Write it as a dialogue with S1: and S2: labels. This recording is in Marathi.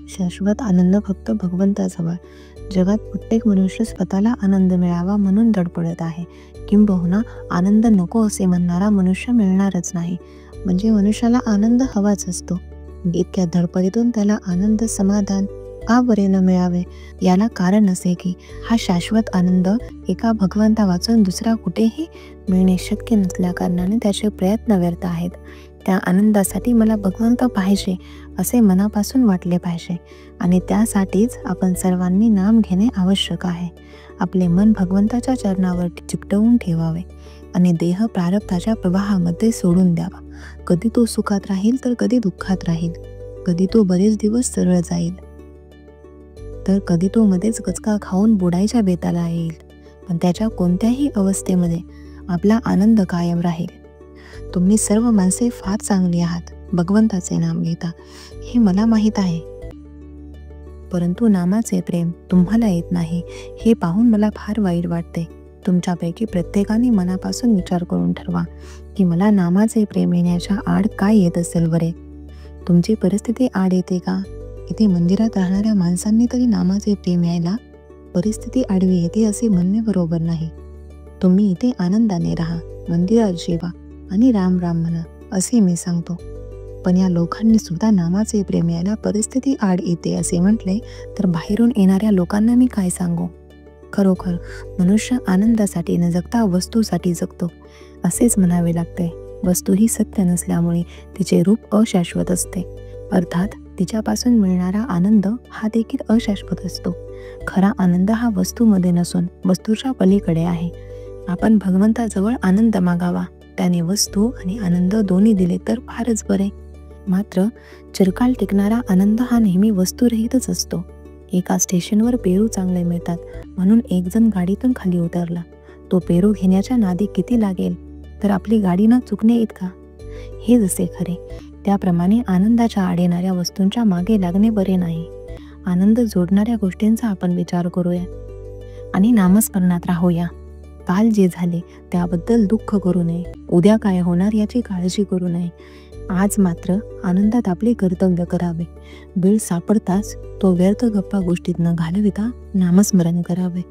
S1: शाश्वत आनंद फक्त भगवंताजवळ. जगात प्रत्येक मनुष्य स्वतःला आनंद मिळावा म्हणून धडपडत आहे. किंबहुना आनंद नको असे म्हणणारा मनुष्य मिळणारच नाही. म्हणजे मनुष्याला आनंद हवाच असतो. इतक्या धडपडीतून त्याला आनंद समाधान का बरे न मिळावे? याला कारण असे की हा शाश्वत आनंद एका भगवंता वाचून दुसरा कुठेही मिळणे शक्य नसल्या कारणाने त्याचे प्रयत्न व्यर्थ आहेत. त्या आनंदासाठी मला भगवंत पाहिजे असे मनापासून वाटले पाहिजे आणि त्यासाठीच आपण सर्वांनी नाम घेणे आवश्यक आहे. आपले मन भगवंताच्या चरणावर चिकटवून ठेवावे आणि देह प्रारब्धाच्या प्रवाहामध्ये सोडून द्यावा. कधी तो सुखात राहील तर कधी दुःखात राहील. कधी तो बरेच दिवस सरळ जाईल तर कधी तो मध्येच गचका खाऊन बुडायच्या बेताला येईल. पण त्याच्या कोणत्याही अवस्थेमध्ये आपला आनंद कायम राहील. तुम्ही सर्व माणसे फार चांगली आहात, भगवंताचे नाम घेता हे मला माहीत आहे. परंतु नामाचे प्रेम तुम्हाला येत नाही हे पाहून मला फार वाईट वाटते. तुमच्यापैकी प्रत्येकाने मनापासून विचार करून ठरवा की मला नामाचे प्रेम येण्याच्या आड काय येत असेल बरे. तुमची परिस्थिती आड येते का? इथे मंदिरात राहणाऱ्या माणसांनी तरी नामाचे प्रेम यायला परिस्थिती आडवी येते असे म्हणणे बरोबर नाही. तुम्ही इथे आनंदाने राहा, मंदिरात जेवा आणि राम राम म्हणा असे मी सांगतो. पण या लोकांनी सुद्धा नामाचे प्रेम यायला परिस्थिती आड येते असे म्हटले तर बाहेरून येणाऱ्या लोकांना मी काय सांगू? खरोखर मनुष्य आनंदासाठी न जगता वस्तूसाठी जगतो असेच म्हणावे लागते. वस्तू ही सत्य नसल्यामुळे तिचे रूप अशाश्वत असते. अर्थात तिच्यापासून मिळणारा आनंद हा देखील अशाश्वत असतो. खरा आनंद हा वस्तूमध्ये नसून वस्तूच्या पलीकडे आहे. आपण भगवंताजवळ आनंद मागावा. त्याने वस्तू आणि आनंद दोन्ही दिले तर फारच बरे. मात्र चिरकाल टिकणारा आनंद हा नेहमी वस्तूरहितच असतो. एका स्टेशनवर पेरू चांगले मिळतात म्हणून एक जण गाडीतून खाली उतरला. तो पेरू घेण्याच्या नादी किती लागेल तर आपली गाडी न चुकणे इतका. हे जसे खरे त्याप्रमाणे आनंदाच्या आड येणाऱ्या वस्तूंच्या मागे लागणे बरे नाही. आनंद जोडणाऱ्या गोष्टींचा आपण विचार करूया आणि नामस्मरणात राहूया. काल जे झाले त्याबद्दल दुःख करू नये. उद्या काय होणार याची काळजी करू नये. आज मात्र आनंदात आपले कर्तव्य करावे. वेळ सापडताच तो व्यर्थ गप्पा गोष्टीत न घालविता नामस्मरण करावे.